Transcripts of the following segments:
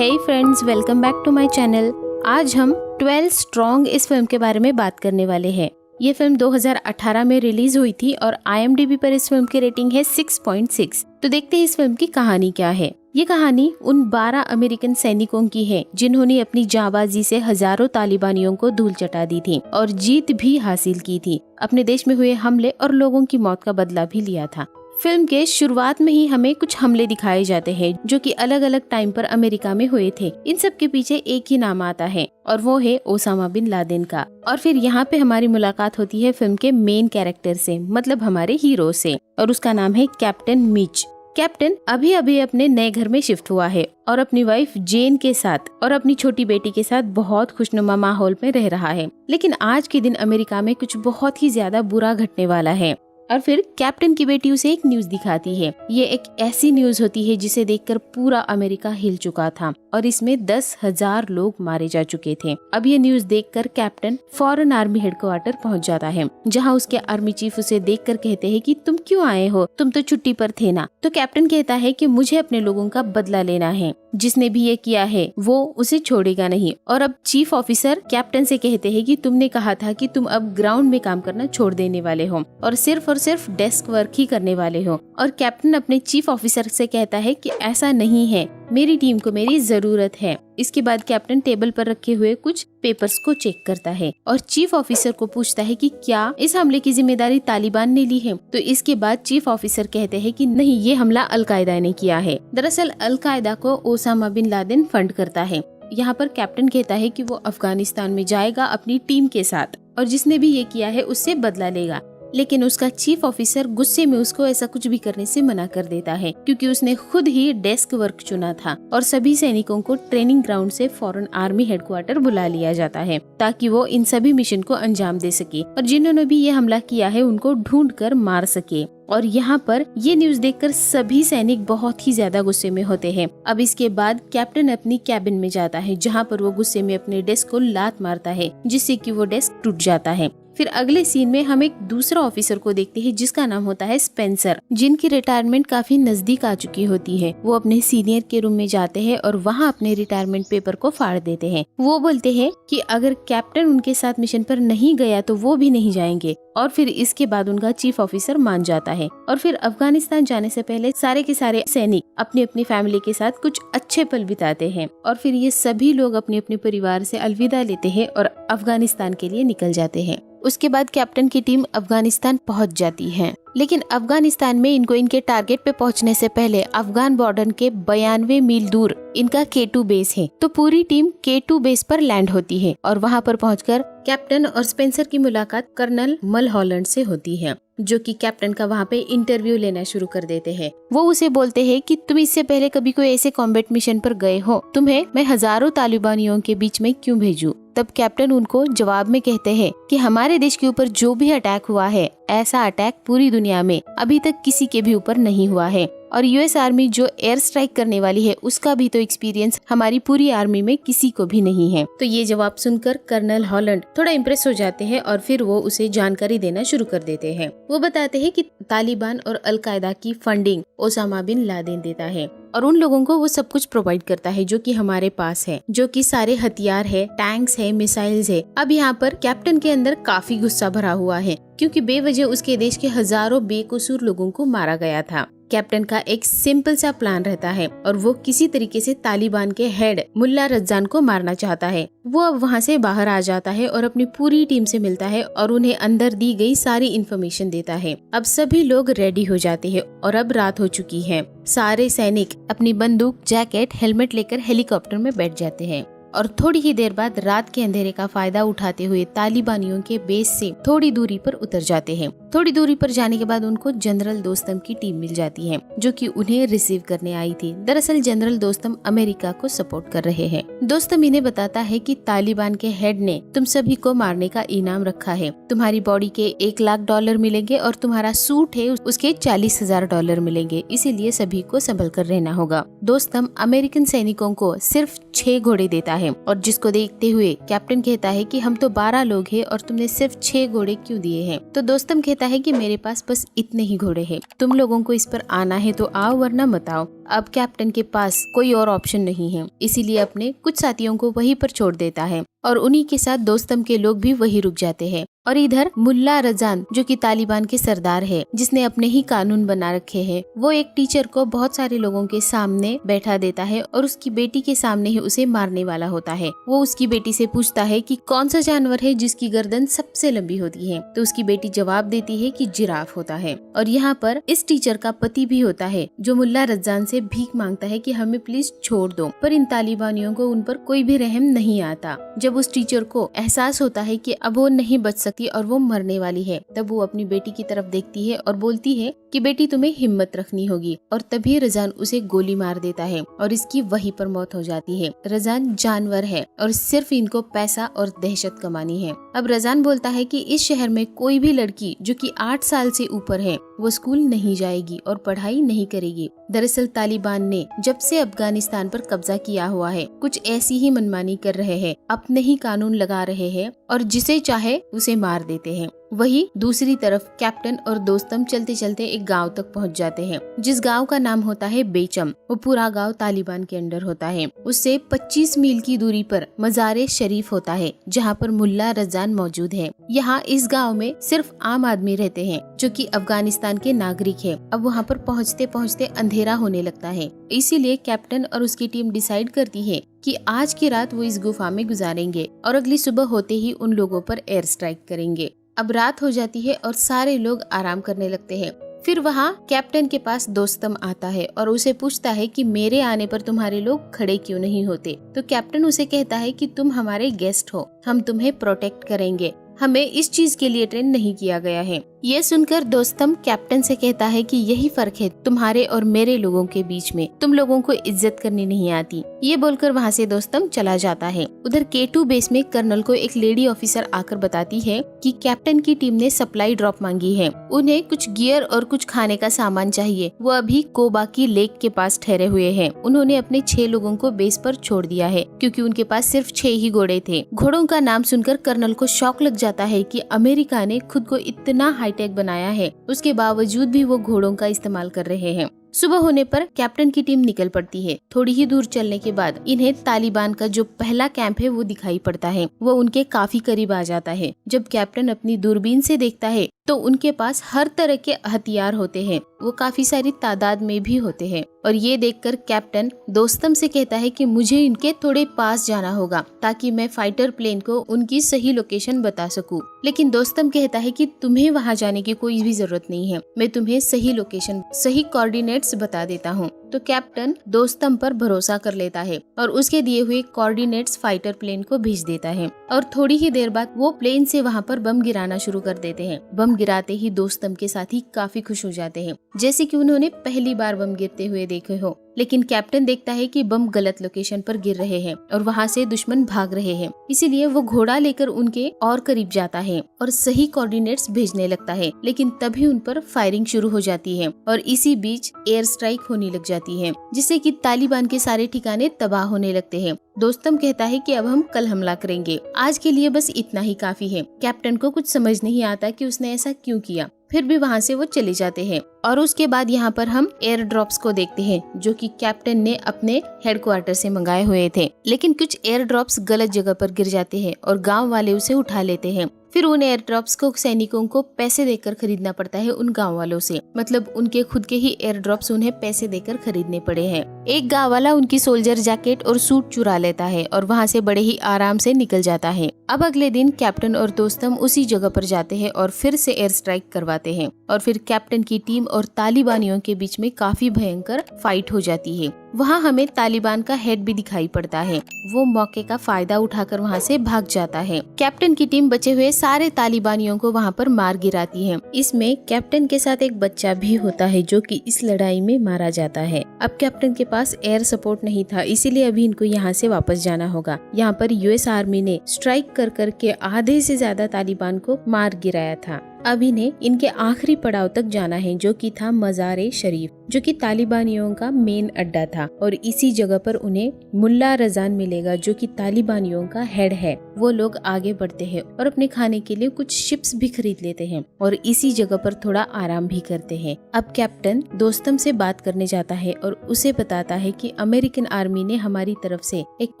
Hey friends, welcome back to my channel. आज हम 12 strong इस फिल्म के बारे में बात करने वाले हैं। ये फिल्म 2018 में रिलीज हुई थी और IMDb पर इस फिल्म की रेटिंग है 6.6। तो देखते हैं इस फिल्म की कहानी क्या है। ये कहानी उन 12 अमेरिकन सैनिकों की है जिन्होंने अपनी जांबाजी से हजारों तालिबानियों को धूल चटा दी थी और जीत भी हासिल की थी। अपने देश में हुए हमले और लोगों की मौत का बदला भी लिया था। फिल्म के शुरुआत में ही हमें कुछ हमले दिखाए जाते हैं जो कि अलग अलग टाइम पर अमेरिका में हुए थे। इन सब के पीछे एक ही नाम आता है और वो है ओसामा बिन लादेन का। और फिर यहाँ पे हमारी मुलाकात होती है फिल्म के मेन कैरेक्टर से, मतलब हमारे हीरो से, और उसका नाम है कैप्टन मिच। कैप्टन अभी अभी अपने नए घर में शिफ्ट हुआ है और अपनी वाइफ जेन के साथ और अपनी छोटी बेटी के साथ बहुत खुशनुमा माहौल में रह रहा है। लेकिन आज के दिन अमेरिका में कुछ बहुत ही ज्यादा बुरा घटने वाला है। और फिर कैप्टन की बेटी उसे एक न्यूज दिखाती है। ये एक ऐसी न्यूज होती है जिसे देखकर पूरा अमेरिका हिल चुका था और इसमें 10,000 लोग मारे जा चुके थे। अब ये न्यूज देखकर कैप्टन फॉरेन आर्मी हेडक्वार्टर पहुंच जाता है, जहां उसके आर्मी चीफ उसे देखकर कहते हैं कि तुम क्यों आए हो, तुम तो छुट्टी पर थे ना। तो कैप्टन कहता है कि मुझे अपने लोगों का बदला लेना है, जिसने भी ये किया है वो उसे छोड़ेगा नहीं। और अब चीफ ऑफिसर कैप्टन से कहते हैं कि तुमने कहा था कि तुम अब ग्राउंड में काम करना छोड़ देने वाले हो और सिर्फ डेस्क वर्क ही करने वाले हो। और कैप्टन अपने चीफ ऑफिसर से कहता है कि ऐसा नहीं है, मेरी टीम को मेरी जरूरत है। इसके बाद कैप्टन टेबल पर रखे हुए कुछ पेपर्स को चेक करता है और चीफ ऑफिसर को पूछता है कि क्या इस हमले की जिम्मेदारी तालिबान ने ली है। तो इसके बाद चीफ ऑफिसर कहते हैं कि नहीं, ये हमला अल-कायदा ने किया है। दरअसल अल-कायदा को ओसामा बिन लादेन फंड करता है। यहाँ पर कैप्टन कहता है कि वो अफगानिस्तान में जाएगा अपनी टीम के साथ और जिसने भी ये किया है उससे बदला लेगा। लेकिन उसका चीफ ऑफिसर गुस्से में उसको ऐसा कुछ भी करने से मना कर देता है, क्योंकि उसने खुद ही डेस्क वर्क चुना था और सभी सैनिकों को ट्रेनिंग ग्राउंड से फॉरेन आर्मी हेडक्वार्टर बुला लिया जाता है ताकि वो इन सभी मिशन को अंजाम दे सके और जिन्होंने भी ये हमला किया है उनको ढूंढ कर मार सके। और यहाँ पर ये न्यूज देखकर सभी सैनिक बहुत ही ज्यादा गुस्से में होते हैं। अब इसके बाद कैप्टन अपनी कैबिन में जाता है, जहाँ पर वो गुस्से में अपने डेस्क को लात मारता है, जिससे कि वो डेस्क टूट जाता है। फिर अगले सीन में हम एक दूसरा ऑफिसर को देखते हैं जिसका नाम होता है स्पेंसर, जिनकी रिटायरमेंट काफी नजदीक आ चुकी होती है। वो अपने सीनियर के रूम में जाते हैं और वहाँ अपने रिटायरमेंट पेपर को फाड़ देते हैं। वो बोलते हैं कि अगर कैप्टन उनके साथ मिशन पर नहीं गया तो वो भी नहीं जाएंगे। और फिर इसके बाद उनका चीफ ऑफिसर मान जाता है। और फिर अफगानिस्तान जाने से पहले सारे के सारे सैनिक अपनी अपनी फैमिली के साथ कुछ अच्छे पल बिताते हैं और फिर ये सभी लोग अपने अपने परिवार से अलविदा लेते हैं और अफगानिस्तान के लिए निकल जाते हैं। उसके बाद कैप्टन की टीम अफगानिस्तान पहुंच जाती है, लेकिन अफगानिस्तान में इनको इनके टारगेट पे पहुंचने से पहले अफगान बॉर्डर के 92 मील दूर इनका K2 बेस है। तो पूरी टीम K2 बेस पर लैंड होती है और वहां पर पहुंचकर कैप्टन और स्पेंसर की मुलाकात कर्नल मलहॉलैंड से होती है, जो कि कैप्टन का वहाँ पे इंटरव्यू लेना शुरू कर देते हैं। वो उसे बोलते हैं कि तुम इससे पहले कभी कोई ऐसे कॉम्बैट मिशन पर गए हो, तुम्हें मैं हजारों तालिबानियों के बीच में क्यों भेजूं? तब कैप्टन उनको जवाब में कहते हैं कि हमारे देश के ऊपर जो भी अटैक हुआ है, ऐसा अटैक पूरी दुनिया में अभी तक किसी के भी ऊपर नहीं हुआ है और US आर्मी जो एयर स्ट्राइक करने वाली है उसका भी तो एक्सपीरियंस हमारी पूरी आर्मी में किसी को भी नहीं है। तो ये जवाब सुनकर कर्नल हॉलैंड थोड़ा इम्प्रेस हो जाते हैं और फिर वो उसे जानकारी देना शुरू कर देते हैं। वो बताते हैं कि तालिबान और अल-कायदा की फंडिंग ओसामा बिन लादेन देता है और उन लोगों को वो सब कुछ प्रोवाइड करता है जो कि हमारे पास है, जो कि सारे हथियार है, टैंक्स है, मिसाइल्स है। अब यहाँ पर कैप्टन के अंदर काफी गुस्सा भरा हुआ है, क्योंकि बेवजह उसके देश के हजारों बेकसूर लोगों को मारा गया था। कैप्टन का एक सिंपल सा प्लान रहता है और वो किसी तरीके से तालिबान के हेड मुल्ला रज्जान को मारना चाहता है। वो अब वहाँ से बाहर आ जाता है और अपनी पूरी टीम से मिलता है और उन्हें अंदर दी गई सारी इन्फॉर्मेशन देता है। अब सभी लोग रेडी हो जाते हैं और अब रात हो चुकी है। सारे सैनिक अपनी बंदूक, जैकेट, हेलमेट लेकर हेलीकॉप्टर में बैठ जाते हैं और थोड़ी ही देर बाद रात के अंधेरे का फायदा उठाते हुए तालिबानियों के बेस से थोड़ी दूरी पर उतर जाते हैं। थोड़ी दूरी पर जाने के बाद उनको जनरल दोस्तम की टीम मिल जाती है, जो कि उन्हें रिसीव करने आई थी। दरअसल जनरल दोस्तम अमेरिका को सपोर्ट कर रहे हैं। दोस्तम इन्हें बताता है कि तालिबान के हेड ने तुम सभी को मारने का इनाम रखा है। तुम्हारी बॉडी के $1,00,000 मिलेंगे और तुम्हारा सूट है उसके $40,000 मिलेंगे, इसीलिए सभी को संभल कर रहना होगा। दोस्तम अमेरिकन सैनिकों को सिर्फ 6 घोड़े देता है और जिसको देखते हुए कैप्टन कहता है कि हम तो 12 लोग हैं और तुमने सिर्फ 6 घोड़े क्यों दिए हैं? तो दोस्तम कहता कहता है कि मेरे पास बस इतने ही घोड़े हैं, तुम लोगों को इस पर आना है तो आओ वरना मत आओ। अब कैप्टन के पास कोई और ऑप्शन नहीं है, इसीलिए अपने कुछ साथियों को वहीं पर छोड़ देता है और उन्हीं के साथ दोस्तम के लोग भी वहीं रुक जाते हैं। और इधर मुल्ला रजान जो कि तालिबान के सरदार है, जिसने अपने ही कानून बना रखे हैं, वो एक टीचर को बहुत सारे लोगों के सामने बैठा देता है और उसकी बेटी के सामने ही उसे मारने वाला होता है। वो उसकी बेटी से पूछता है कि कौन सा जानवर है जिसकी गर्दन सबसे लंबी होती है, तो उसकी बेटी जवाब देती है कि जिराफ होता है। और यहाँ पर इस टीचर का पति भी होता है जो मुल्ला रजान से भीख मांगता है कि हमें प्लीज छोड़ दो, पर इन तालिबानियों को उन पर कोई भी रहम नहीं आता। जब उस टीचर को एहसास होता है कि अब वो नहीं बच सकती और वो मरने वाली है, तब वो अपनी बेटी की तरफ देखती है और बोलती है कि बेटी तुम्हें हिम्मत रखनी होगी। और तभी रजान उसे गोली मार देता है और इसकी वहीं पर मौत हो जाती है। रजान जानवर है और सिर्फ इनको पैसा और दहशत कमानी है। अब रजान बोलता है कि इस शहर में कोई भी लड़की जो कि 8 साल से ऊपर है वो स्कूल नहीं जाएगी और पढ़ाई नहीं करेगी। दरअसल तालिबान ने जब से अफगानिस्तान पर कब्जा किया हुआ है, कुछ ऐसी ही मनमानी कर रहे हैं, अपने ही कानून लगा रहे हैं और जिसे चाहे उसे मार देते हैं। वही दूसरी तरफ कैप्टन और दोस्तम चलते चलते एक गांव तक पहुंच जाते हैं, जिस गांव का नाम होता है बेचम। वो पूरा गांव तालिबान के अंडर होता है। उससे 25 मील की दूरी पर मज़ारे शरीफ होता है, जहां पर मुल्ला रजान मौजूद है। यहाँ इस गांव में सिर्फ आम आदमी रहते हैं जो कि अफगानिस्तान के नागरिक है। अब वहाँ पर पहुँचते पहुँचते अंधेरा होने लगता है, इसीलिए कैप्टन और उसकी टीम डिसाइड करती है कि आज की रात वो इस गुफा में गुजारेंगे और अगली सुबह होते ही उन लोगों पर एयर स्ट्राइक करेंगे। अब रात हो जाती है और सारे लोग आराम करने लगते हैं। फिर वहाँ कैप्टन के पास दोस्तम आता है और उसे पूछता है कि मेरे आने पर तुम्हारे लोग खड़े क्यों नहीं होते। तो कैप्टन उसे कहता है कि तुम हमारे गेस्ट हो, हम तुम्हें प्रोटेक्ट करेंगे, हमें इस चीज के लिए ट्रेन नहीं किया गया है। ये सुनकर दोस्तम कैप्टन से कहता है कि यही फर्क है तुम्हारे और मेरे लोगों के बीच में, तुम लोगों को इज्जत करनी नहीं आती। ये बोलकर वहाँ से दोस्तम चला जाता है। उधर K2 बेस में कर्नल को एक लेडी ऑफिसर आकर बताती है कि कैप्टन की टीम ने सप्लाई ड्रॉप मांगी है, उन्हें कुछ गियर और कुछ खाने का सामान चाहिए। वो अभी कोबाकी लेक के पास ठहरे हुए हैं। उन्होंने अपने 6 लोगों को बेस पर छोड़ दिया है क्योंकि उनके पास सिर्फ 6 ही घोड़े थे। घोड़ों का नाम सुनकर कर्नल को शौक लग जाता है कि अमेरिका ने खुद को इतना हाईटेक बनाया है, उसके बावजूद भी वो घोड़ों का इस्तेमाल कर रहे हैं। सुबह होने पर कैप्टन की टीम निकल पड़ती है। थोड़ी ही दूर चलने के बाद इन्हें तालिबान का जो पहला कैंप है वो दिखाई पड़ता है। वो उनके काफी करीब आ जाता है। जब कैप्टन अपनी दूरबीन से देखता है तो उनके पास हर तरह के हथियार होते हैं, वो काफी सारी तादाद में भी होते हैं। और ये देखकर कैप्टन दोस्तम से कहता है कि मुझे इनके थोड़े पास जाना होगा ताकि मैं फाइटर प्लेन को उनकी सही लोकेशन बता सकूं। लेकिन दोस्तम कहता है कि तुम्हें वहां जाने की कोई भी जरूरत नहीं है, मैं तुम्हें सही लोकेशन, सही कोऑर्डिनेट्स बता देता हूँ। तो कैप्टन दोस्तम पर भरोसा कर लेता है और उसके दिए हुए कोऑर्डिनेट्स फाइटर प्लेन को भेज देता है। और थोड़ी ही देर बाद वो प्लेन से वहाँ पर बम गिराना शुरू कर देते हैं। बम गिराते ही दोस्तम के साथी काफी खुश हो जाते हैं, जैसे कि उन्होंने पहली बार बम गिरते हुए देखे हो। लेकिन कैप्टन देखता है कि बम गलत लोकेशन पर गिर रहे हैं और वहाँ से दुश्मन भाग रहे हैं, इसीलिए वो घोड़ा लेकर उनके और करीब जाता है और सही कोऑर्डिनेट्स भेजने लगता है। लेकिन तभी उन पर फायरिंग शुरू हो जाती है और इसी बीच एयर स्ट्राइक होने लग जाती है, जिससे कि तालिबान के सारे ठिकाने तबाह होने लगते हैं। दोस्तम कहता है कि अब हम कल हमला करेंगे, आज के लिए बस इतना ही काफी है। कैप्टन को कुछ समझ नहीं आता कि उसने ऐसा क्यों किया, फिर भी वहाँ से वो चले जाते हैं। और उसके बाद यहाँ पर हम एयर ड्रॉप्स को देखते हैं जो कि कैप्टन ने अपने हेडक्वार्टर से मंगाए हुए थे। लेकिन कुछ एयर ड्रॉप्स गलत जगह पर गिर जाते हैं और गांव वाले उसे उठा लेते हैं। फिर उन एयर ड्रॉप्स को सैनिकों को पैसे देकर खरीदना पड़ता है उन गांव वालों से, मतलब उनके खुद के ही एयर ड्रॉप्स उन्हें पैसे देकर खरीदने पड़े हैं। एक गांव वाला उनकी सोल्जर जैकेट और सूट चुरा लेता है और वहां से बड़े ही आराम से निकल जाता है। अब अगले दिन कैप्टन और दोस्तम उसी जगह पर जाते हैं और फिर से एयर स्ट्राइक करवाते हैं और फिर कैप्टन की टीम और तालिबानियों के बीच में काफी भयंकर फाइट हो जाती है। वहाँ हमें तालिबान का हेड भी दिखाई पड़ता है। वो मौके का फायदा उठाकर वहाँ से भाग जाता है। कैप्टन की टीम बचे हुए सारे तालिबानियों को वहाँ पर मार गिराती है। इसमें कैप्टन के साथ एक बच्चा भी होता है जो कि इस लड़ाई में मारा जाता है। अब कैप्टन के पास एयर सपोर्ट नहीं था, इसीलिए अभी इनको यहाँ से वापस जाना होगा। यहाँ पर US आर्मी ने स्ट्राइक कर करके आधे से ज्यादा तालिबान को मार गिराया था। अब इन्हें इनके आखिरी पड़ाव तक जाना है, जो कि था मज़ार-ए शरीफ, जो कि तालिबानियों का मेन अड्डा था। और इसी जगह पर उन्हें मुल्ला रजान मिलेगा, जो कि तालिबानियों का हेड है। वो लोग आगे बढ़ते हैं और अपने खाने के लिए कुछ शिप्स भी खरीद लेते हैं और इसी जगह पर थोड़ा आराम भी करते हैं। अब कैप्टन दोस्तम से बात करने जाता है और उसे बताता है कि अमेरिकन आर्मी ने हमारी तरफ से एक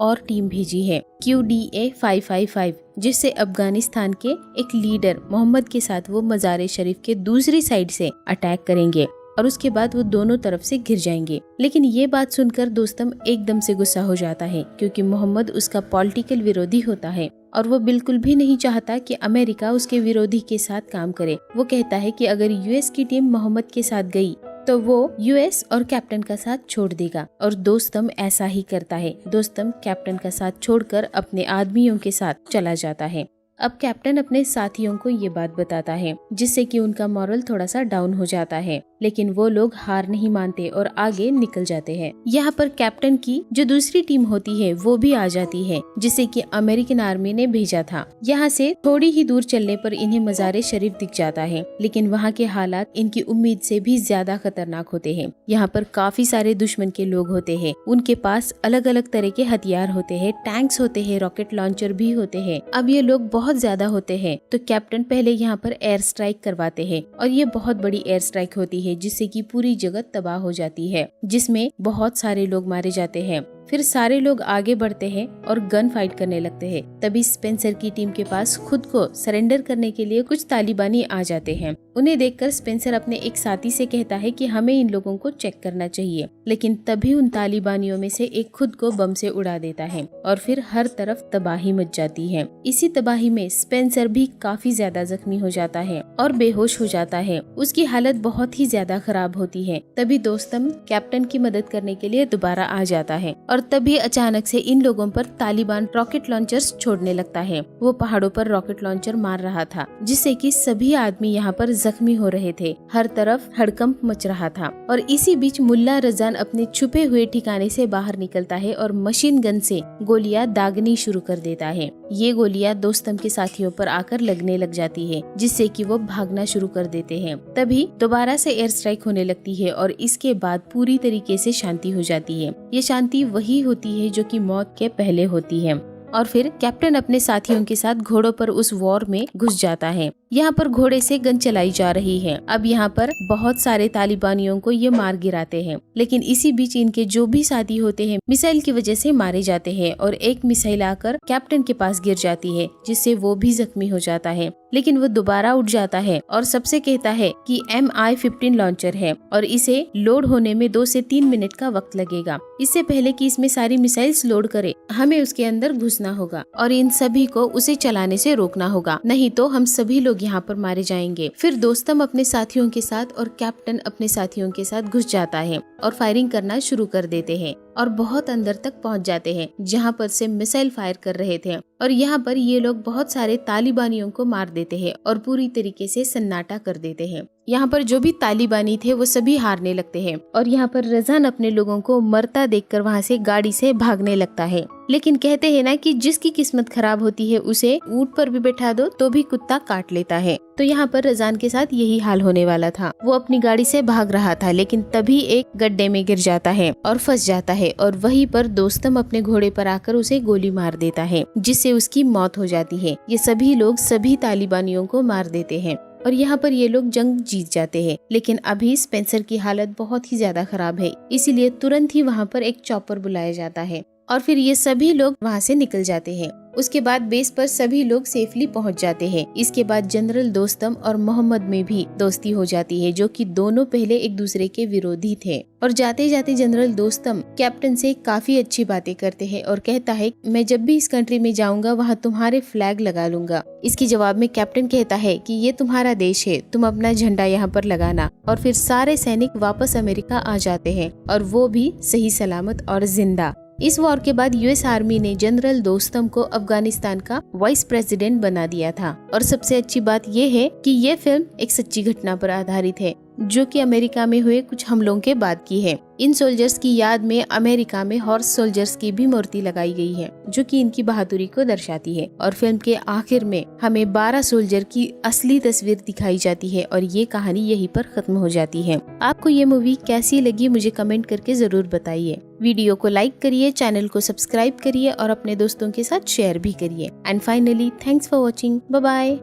और टीम भेजी है, QDA 555, जिससे अफगानिस्तान के एक लीडर मोहम्मद के साथ वो मज़ार-ए शरीफ के दूसरी साइड से अटैक करेंगे और उसके बाद वो दोनों तरफ से घिर जाएंगे। लेकिन ये बात सुनकर दोस्तम एकदम से गुस्सा हो जाता है, क्योंकि मोहम्मद उसका पॉलिटिकल विरोधी होता है और वो बिल्कुल भी नहीं चाहता कि अमेरिका उसके विरोधी के साथ काम करे। वो कहता है कि अगर US की टीम मोहम्मद के साथ गई तो वो US और कैप्टन का साथ छोड़ देगा, और दोस्तम ऐसा ही करता है। दोस्तम कैप्टन का साथ छोड़कर अपने आदमियों के साथ चला जाता है। अब कैप्टन अपने साथियों को ये बात बताता है, जिससे कि उनका मॉरल थोड़ा सा डाउन हो जाता है, लेकिन वो लोग हार नहीं मानते और आगे निकल जाते हैं। यहाँ पर कैप्टन की जो दूसरी टीम होती है वो भी आ जाती है, जिसे कि अमेरिकन आर्मी ने भेजा था। यहाँ से थोड़ी ही दूर चलने पर इन्हें मज़ार-ए शरीफ दिख जाता है, लेकिन वहाँ के हालात इनकी उम्मीद से भी ज्यादा खतरनाक होते हैं। यहाँ पर काफी सारे दुश्मन के लोग होते हैं, उनके पास अलग अलग तरह के हथियार होते हैं, टैंक्स होते हैं, रॉकेट लॉन्चर भी होते हैं। अब ये लोग बहुत ज्यादा होते हैं, तो कैप्टन पहले यहाँ पर एयर स्ट्राइक करवाते हैं और ये बहुत बड़ी एयर स्ट्राइक होती है, जिससे कि पूरी जगह तबाह हो जाती है, जिसमें बहुत सारे लोग मारे जाते हैं। फिर सारे लोग आगे बढ़ते हैं और गन फाइट करने लगते हैं। तभी स्पेंसर की टीम के पास खुद को सरेंडर करने के लिए कुछ तालिबानी आ जाते हैं। उन्हें देखकर स्पेंसर अपने एक साथी से कहता है कि हमें इन लोगों को चेक करना चाहिए, लेकिन तभी उन तालिबानियों में से एक खुद को बम से उड़ा देता है और फिर हर तरफ तबाही मच जाती है। इसी तबाही में स्पेंसर भी काफी ज्यादा जख्मी हो जाता है और बेहोश हो जाता है। उसकी हालत बहुत ही ज्यादा खराब होती है। तभी दोस्तम कैप्टन की मदद करने के लिए दोबारा आ जाता है और तभी अचानक से इन लोगों पर तालिबान रॉकेट लॉन्चर्स छोड़ने लगता है। वो पहाड़ों पर रॉकेट लॉन्चर मार रहा था, जिससे कि सभी आदमी यहाँ पर जख्मी हो रहे थे। हर तरफ हड़कंप मच रहा था और इसी बीच मुल्ला रजान अपने छुपे हुए ठिकाने से बाहर निकलता है और मशीन गन से गोलियां दागनी शुरू कर देता है। ये गोलियां दोस्तम के साथियों पर आकर लगने लग जाती है, जिससे कि वो भागना शुरू कर देते हैं। तभी दोबारा से एयर स्ट्राइक होने लगती है और इसके बाद पूरी तरीके से शांति हो जाती है। ये शांति वही होती है जो कि मौत के पहले होती है। और फिर कैप्टन अपने साथियों के साथ घोड़ों पर उस वॉर में घुस जाता है। यहाँ पर घोड़े से गन चलाई जा रही है। अब यहाँ पर बहुत सारे तालिबानियों को ये मार गिराते हैं, लेकिन इसी बीच इनके जो भी साथी होते हैं मिसाइल की वजह से मारे जाते हैं और एक मिसाइल आकर कैप्टन के पास गिर जाती है, जिससे वो भी जख्मी हो जाता है। लेकिन वो दोबारा उठ जाता है और सबसे कहता है कि MI-15 लॉन्चर है और इसे लोड होने में 2 से 3 मिनट का वक्त लगेगा। इससे पहले कि इसमें सारी मिसाइल्स लोड करे, हमें उसके अंदर घुसना होगा और इन सभी को उसे चलाने से रोकना होगा, नहीं तो हम सभी लोग यहाँ पर मारे जाएंगे। फिर दोस्तम अपने साथियों के साथ और कैप्टन अपने साथियों के साथ घुस जाता है और फायरिंग करना शुरू कर देते हैं और बहुत अंदर तक पहुँच जाते हैं, जहाँ पर से मिसाइल फायर कर रहे थे। और यहाँ पर ये लोग बहुत सारे तालिबानियों को मार देते हैं और पूरी तरीके से सन्नाटा कर देते हैं। यहाँ पर जो भी तालिबानी थे वो सभी हारने लगते हैं और यहाँ पर रजान अपने लोगों को मरता देखकर वहाँ से गाड़ी से भागने लगता है। लेकिन कहते हैं ना कि जिसकी किस्मत खराब होती है उसे ऊंट पर भी बैठा दो तो भी कुत्ता काट लेता है। तो यहाँ पर रजान के साथ यही हाल होने वाला था। वो अपनी गाड़ी से भाग रहा था, लेकिन तभी एक गड्ढे में गिर जाता है और फंस जाता है और वहीं पर दोस्तम अपने घोड़े पर आकर उसे गोली मार देता है, जिससे उसकी मौत हो जाती है। ये सभी लोग सभी तालिबानियों को मार देते हैं और यहाँ पर ये लोग जंग जीत जाते हैं। लेकिन अभी स्पेंसर की हालत बहुत ही ज्यादा खराब है, इसीलिए तुरंत ही वहाँ पर एक चॉपर बुलाया जाता है और फिर ये सभी लोग वहाँ से निकल जाते हैं। उसके बाद बेस पर सभी लोग सेफली पहुंच जाते हैं। इसके बाद जनरल दोस्तम और मोहम्मद में भी दोस्ती हो जाती है, जो कि दोनों पहले एक दूसरे के विरोधी थे। और जाते जाते जनरल दोस्तम कैप्टन से काफी अच्छी बातें करते हैं और कहता है मैं जब भी इस कंट्री में जाऊंगा वहाँ तुम्हारे फ्लैग लगा लूंगा। इसके जवाब में कैप्टन कहता है कि ये तुम्हारा देश है, तुम अपना झंडा यहाँ पर लगाना। और फिर सारे सैनिक वापस अमेरिका आ जाते हैं और वो भी सही सलामत और जिंदा। इस वॉर के बाद US आर्मी ने जनरल दोस्तम को अफगानिस्तान का वाइस प्रेसिडेंट बना दिया था। और सबसे अच्छी बात ये है कि ये फिल्म एक सच्ची घटना पर आधारित है। जो कि अमेरिका में हुए कुछ हमलों के बाद की है। इन सोल्जर्स की याद में अमेरिका में हॉर्स सोल्जर्स की भी मूर्ति लगाई गई है, जो कि इनकी बहादुरी को दर्शाती है। और फिल्म के आखिर में हमें 12 सोल्जर की असली तस्वीर दिखाई जाती है और ये कहानी यहीं पर खत्म हो जाती है। आपको ये मूवी कैसी लगी मुझे कमेंट करके जरूर बताइए। वीडियो को लाइक करिए, चैनल को सब्सक्राइब करिए और अपने दोस्तों के साथ शेयर भी करिए। And finally thanks for watching. Bye bye.